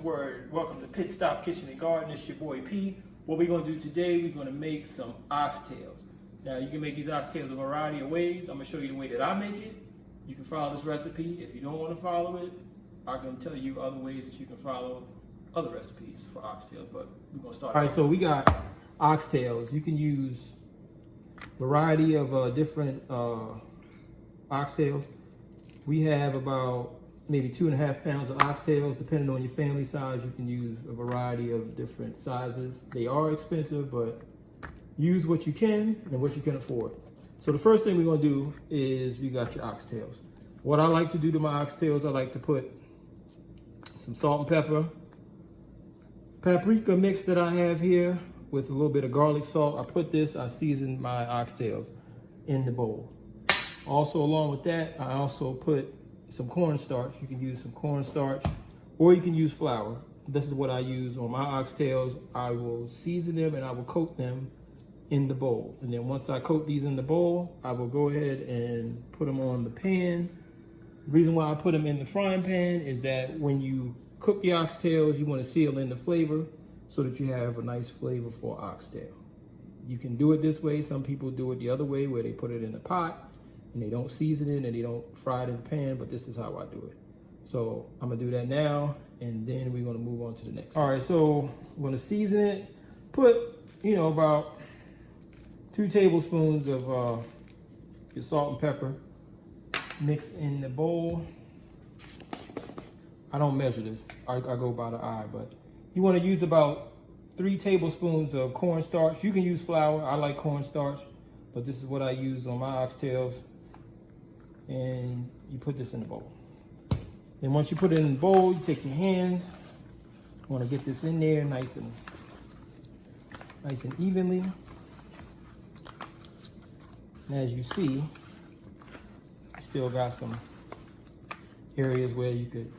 the word? Welcome to Pit Stop Kitchen and Garden. It's your boy P. What we're going to do today, we're going to make some oxtails. Now, you can make these oxtails a variety of ways. I'm going to show you the way that I make it. You can follow this recipe. If you don't want to follow it, I'm going to tell you other ways that you can follow other recipes for oxtails, but we're going to start. All right, so we got oxtails. You can use a variety of different oxtails. We have about maybe 2.5 pounds of oxtails. Depending on your family size, you can use a variety of different sizes. They are expensive, but use what you can and what you can afford. So the first thing we're gonna do is we got your oxtails. What I like to do to my oxtails, I like to put some salt and pepper, paprika mix that I have here with a little bit of garlic salt. I season my oxtails in the bowl. Also, along with that, I also put some cornstarch. You can use some cornstarch or you can use flour. This is what I use on my oxtails. I will season them and I will coat them in the bowl. And then once I coat these in the bowl, I will go ahead and put them on the pan. The reason why I put them in the frying pan is that when you cook your oxtails, you want to seal in the flavor so that you have a nice flavor for oxtail. You can do it this way. Some people do it the other way where they put it in a pot and they don't season it and they don't fry it in the pan, but this is how I do it. So I'm gonna do that now, and then we're gonna move on to the next. All right, so I'm gonna season it. Put, about 2 tablespoons of your salt and pepper. Mix in the bowl. I don't measure this, I go by the eye, but you wanna use about 3 tablespoons of cornstarch. You can use flour, I like cornstarch, but this is what I use on my oxtails. And you put this in the bowl. Then once you put it in the bowl, you take your hands. You want to get this in there nice and evenly. And as you see, you still got some areas where you could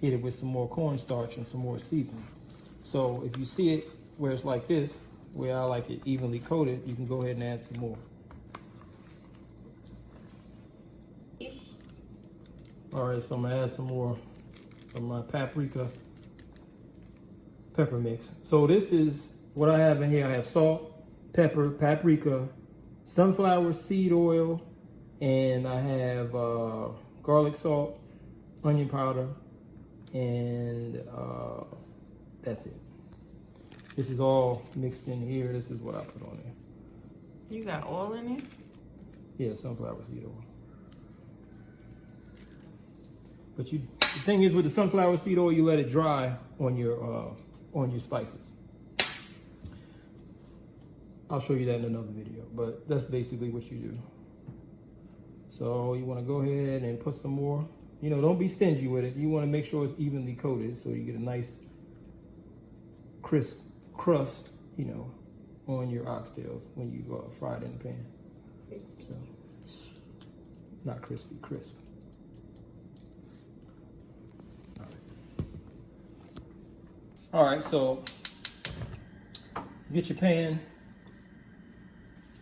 hit it with some more cornstarch and some more seasoning. So if you see it where it's like this, where I like it evenly coated, you can go ahead and add some more. All right, so I'm gonna add some more of my paprika pepper mix. So this is what I have in here. I have salt, pepper, paprika, sunflower seed oil, and I have garlic salt, onion powder, and that's it. This is all mixed in here. This is what I put on there. You got oil in it? Yeah, sunflower seed oil. But the thing is, with the sunflower seed oil, you let it dry on your spices. I'll show you that in another video, but that's basically what you do. So you want to go ahead and put some more. Don't be stingy with it. You want to make sure it's evenly coated so you get a nice crisp crust, on your oxtails when you fry it in the pan. Crispy. So, not crispy, crisp. All right, so get your pan,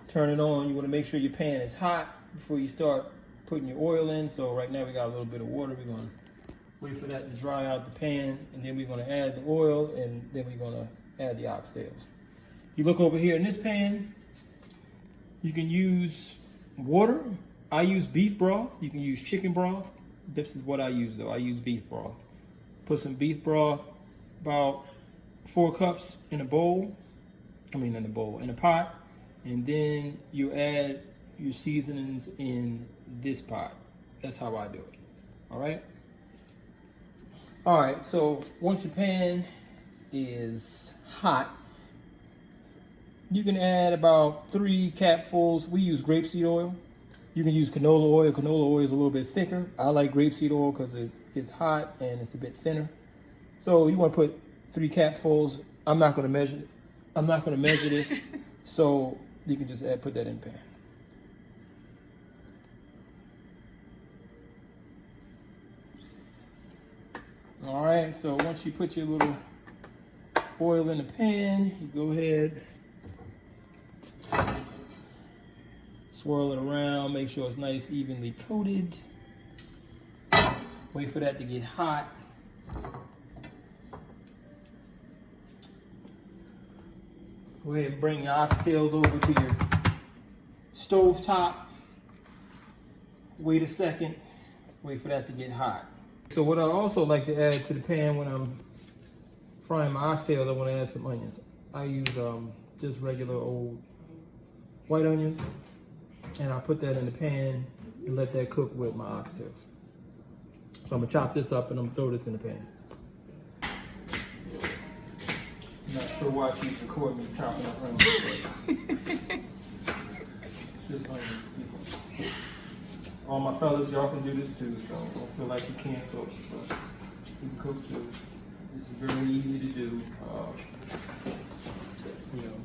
turn it on. You want to make sure your pan is hot before you start putting your oil in. So right now we got a little bit of water. We're going to wait for that to dry out the pan, and then we're going to add the oil, and then we're going to add the oxtails. You look over here in this pan, you can use water. I use beef broth. You can use chicken broth. This is what I use though. I use beef broth. Put some beef broth, about 4 cups in a bowl. In a pot. And then you add your seasonings in this pot. That's how I do it. All right. All right. So once your pan is hot, you can add about 3 capfuls. We use grapeseed oil. You can use canola oil. Canola oil is a little bit thicker. I like grapeseed oil because it gets hot and it's a bit thinner. So you want to put 3 capfuls. I'm not going to measure it. I'm not going to measure this. So you can just put that in the pan. All right, so once you put your little oil in the pan, you go ahead, swirl it around, make sure it's nice, evenly coated. Wait for that to get hot. Go ahead and bring your oxtails over to your stove top. Wait a second. Wait for that to get hot. So what I also like to add to the pan when I'm frying my oxtails, I want to add some onions. I use just regular old white onions, and I put that in the pan and let that cook with my oxtails. So I'm gonna chop this up and I'm gonna throw this in the pan. I'm not sure why she's recording me chopping up onions. It's just onions, people. All my fellas, y'all can do this too, so don't feel like you can't cook, but you can cook too. This is very easy to do. You know,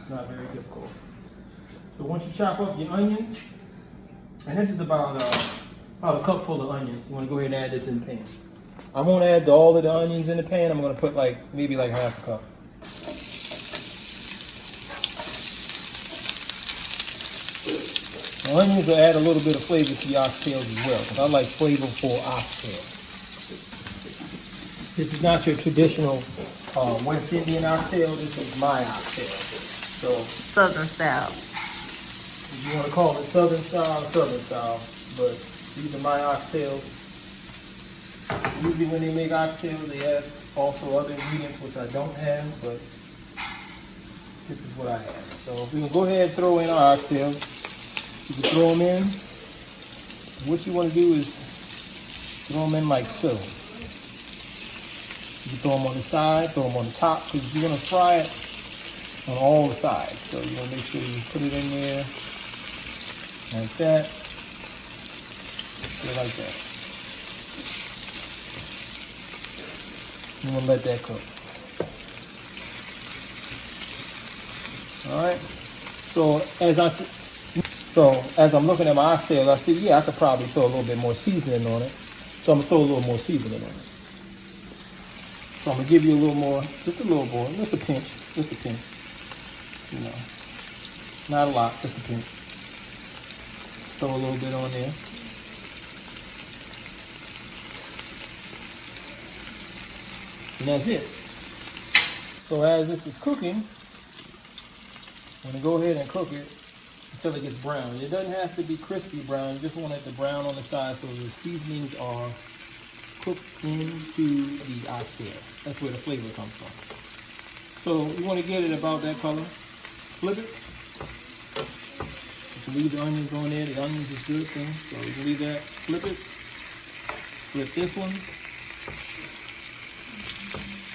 it's not very difficult. So once you chop up your onions, and this is about a cup full of onions, you want to go ahead and add this in the pan. I won't add all of the onions in the pan. I'm going to put maybe half a cup. The onions will add a little bit of flavor to the oxtails as well, because I like flavorful oxtails. This is not your traditional West Indian oxtail. This is my oxtail. So Southern style. If you want to call it Southern style, but these are my oxtails. Usually when they make oxtails, they add also other ingredients which I don't have, but this is what I have. So we can go ahead and throw in our oxtails. You can throw them in. What you want to do is throw them in like so. You can throw them on the side, throw them on the top, because you're going to fry it on all the sides. So you want to make sure you put it in there like that. Just like that. You want to let that cook. All right. So as I'm looking at my oxtails, I see, yeah, I could probably throw a little bit more seasoning on it. So I'm gonna throw a little more seasoning on it. So I'm gonna give you a little more, just a little more, just a pinch. You know, not a lot, just a pinch. Throw a little bit on there. And that's it. So as this is cooking, I'm gonna go ahead and cook it until it gets brown. It doesn't have to be crispy brown. You just want it to brown on the side so the seasonings are cooked into the oxtail. That's where the flavor comes from. So you want to get it about that color. Flip it. You can leave the onions on there. The onions is good thing. So you can leave that. Flip it. Flip this one.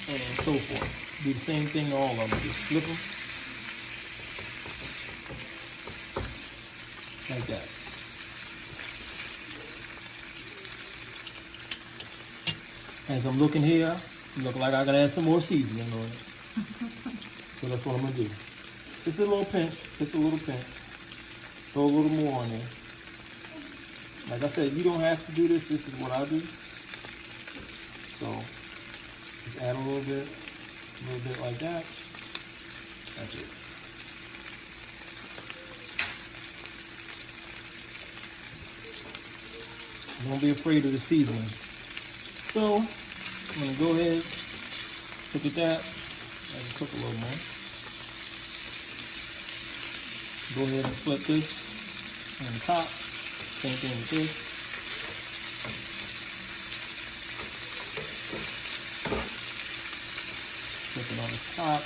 And so forth. Do the same thing to all of them. Just flip them. Like that. As I'm looking here, it looks like I gotta add some more seasoning on it. So that's what I'm gonna do. Just a little pinch, Throw a little more on there. Like I said, you don't have to do this. This is what I do. So just add a little bit like that. That's it. Don't be afraid of the seasoning. So I'm gonna go ahead, look at that. I can cook a little more. Go ahead and flip this on the top. Same thing with this. Flip it on the top.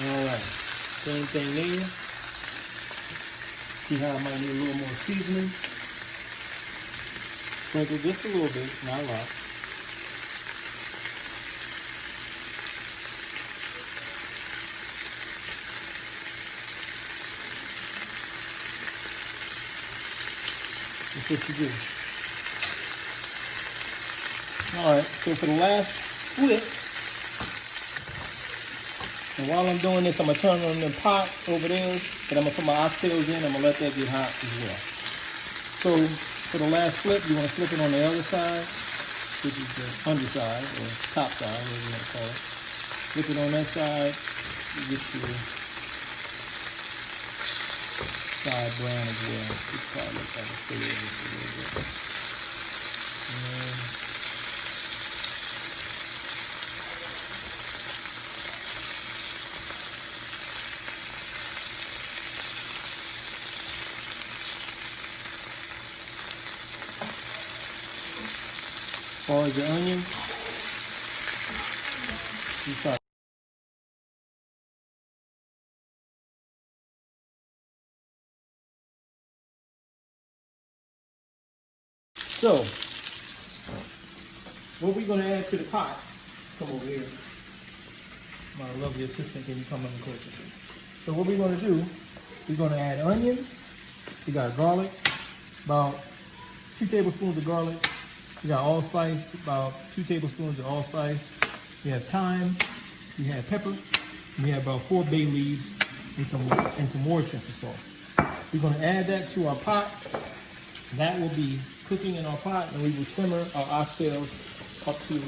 Alright, same thing there. See how I might need a little more seasoning. Sprinkle just a little bit, not a lot. That's what you do. Alright, so for the last flip, and while I'm doing this, I'm going to turn on the pot over there, and I'm going to put my oxtails in, I'm going to let that get hot as well. So, for the last flip, you want to flip it on the other side, which is the underside, or top side, whatever you want to call it. Flip it on that side, you get your side brown as well. It's probably like a stay over just a little bit. As far as the onion, you try. So, what we're going to add to the pot, come over here. My lovely assistant, can you come on closer? So what we're going to do, we're going to add onions. We got garlic, about 2 tablespoons of garlic. We got allspice, about 2 tablespoons of allspice. We have thyme, we have pepper, and we have about 4 bay leaves and some Worcestershire sauce. We're going to add that to our pot. That will be cooking in our pot, and we will simmer our oxtails up to,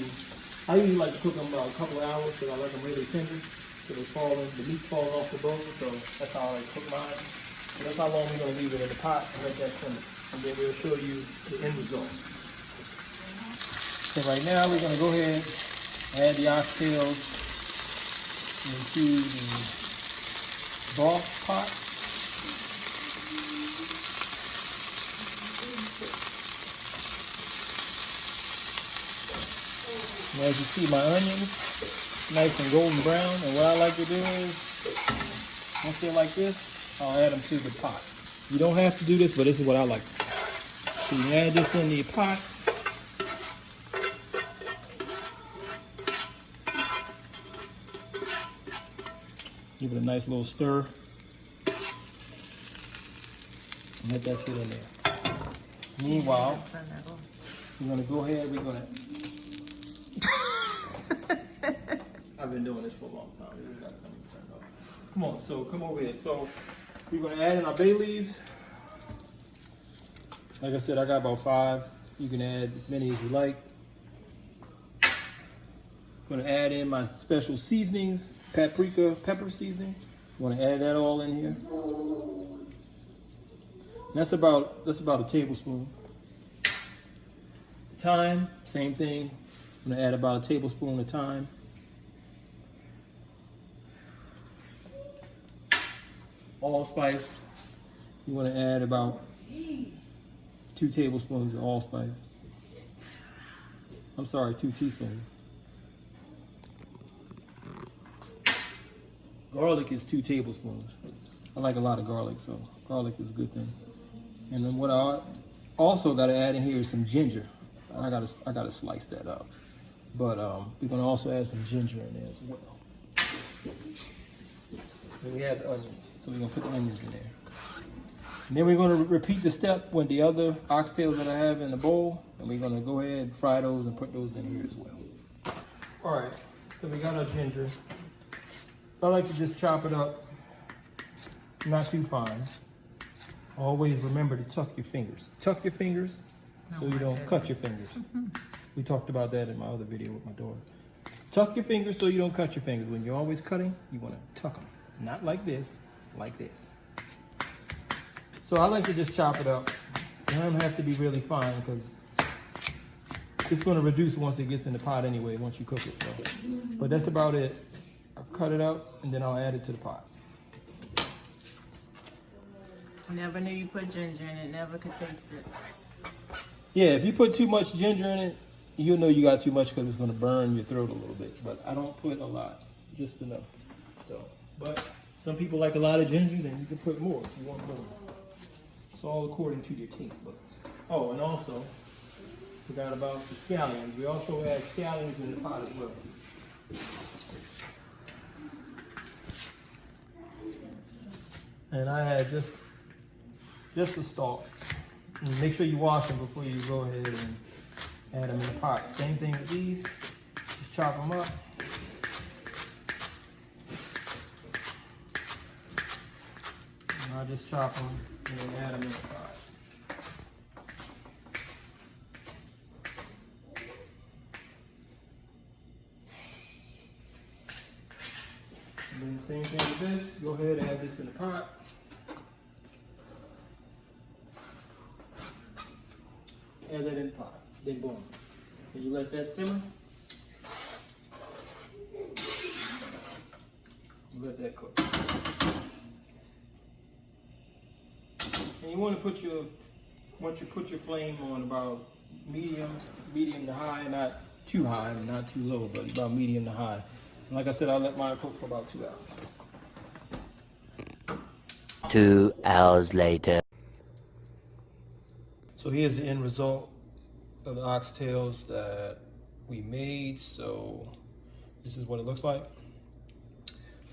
I usually like to cook them about a couple of hours because I like them really tender. So the meat falls off the bone, so that's how I like to cook mine. So that's how long we're going to leave it in the pot and let that simmer. And then we'll show you the end result. So right now we're going to go ahead and add the oxtails into the broth pot. And as you see, my onions nice and golden brown, and what I like to do is, once they're like this, I'll add them to the pot. You don't have to do this, but this is what I like. So you add this in the pot. Give it a nice little stir. And let that sit in there. Meanwhile, we're gonna go ahead, I've been doing this for a long time. Come on, so come over here. So we're gonna add in our bay leaves. Like I said, I got about 5. You can add as many as you like. I'm gonna add in my special seasonings, paprika, pepper seasoning. I'm gonna add that all in here. And that's about a tablespoon. Thyme, same thing. I'm gonna add about a tablespoon of thyme. Allspice, you want to add about 2 tablespoons of allspice. I'm sorry, 2 teaspoons. Garlic is 2 tablespoons. I like a lot of garlic, so garlic is a good thing. And then what I also got to add in here is some ginger. I gotta slice that up. But we're gonna also add some ginger in there as well. And we have the onions, so we're gonna put the onions in there. And then we're gonna repeat the step with the other oxtails that I have in the bowl, and we're gonna go ahead and fry those and put those in here as well. All right, so we got our ginger. I like to just chop it up, not too fine. Always remember to tuck your fingers. Tuck your fingers so you don't cut your fingers. We talked about that in my other video with my daughter. Tuck your fingers so you don't cut your fingers. When you're always cutting, you want to tuck them. Not like this, like this. So I like to just chop it up. It doesn't have to be really fine because it's going to reduce once it gets in the pot anyway, once you cook it. So. But that's about it. I'll cut it up and then I'll add it to the pot. Never knew you put ginger in it, never could taste it. Yeah, if you put too much ginger in it, you'll know you got too much because it's going to burn your throat a little bit. But I don't put a lot, just enough. So, but some people like a lot of ginger, then you can put more if you want more. It's all according to your taste buds. Oh, and also, forgot about the scallions. We also add scallions in the pot as well. And I add just the stalk. And make sure you wash them before you go ahead and add them in the pot. Same thing with these. Just chop them up. And I just chop them and then add them in the pot. And then same thing with this. Go ahead and add this in the pot. add that in the pot. Then boom. And you let that simmer. You let that cook. And you want to put your, once you put your flame on about medium to high, not too high and not too low, but about medium to high. And like I said, I'll let mine cook for about 2 hours. 2 hours later. So here's the end result of the oxtails that we made. So this is what it looks like.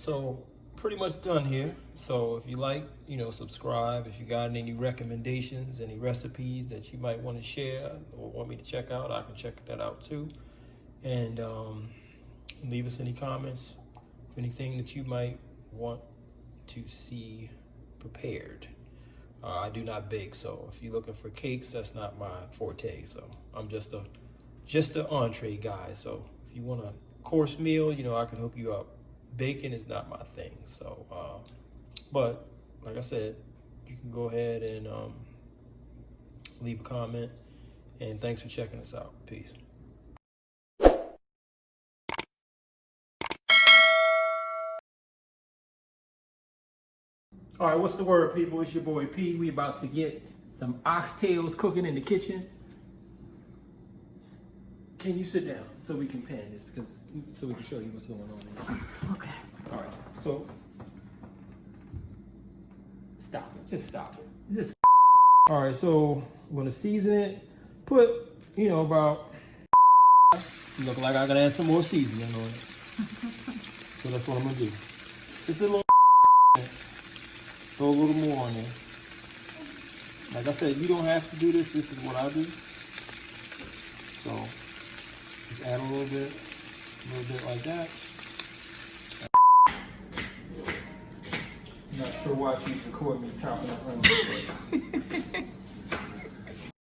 So pretty much done here. So if you like, you know, subscribe. If you got any recommendations, any recipes that you might want to share or want me to check out, I can check that out too. And leave us any comments, anything that you might want to see prepared. I do not bake, so if you're looking for cakes, that's not my forte. So I'm just a entree guy. So if you want a course meal, you know, I can hook you up. Baking is not my thing. So, but like I said, you can go ahead and leave a comment. And thanks for checking us out. Peace. All right, what's the word, people? It's your boy P. We about to get some oxtails cooking in the kitchen. Can you sit down so we can pan this, so we can show you what's going on here. Okay. All right, so stop it. Just stop it. Just. All right, so I'm gonna season it. Put, you know, about. Look like I gotta add some more seasoning on it. So that's what I'm gonna do. Just a little. Throw a little more on there. Like I said, you don't have to do this. This is what I do. So just add a little bit like that. I'm not sure why she's recording me chopping up onions.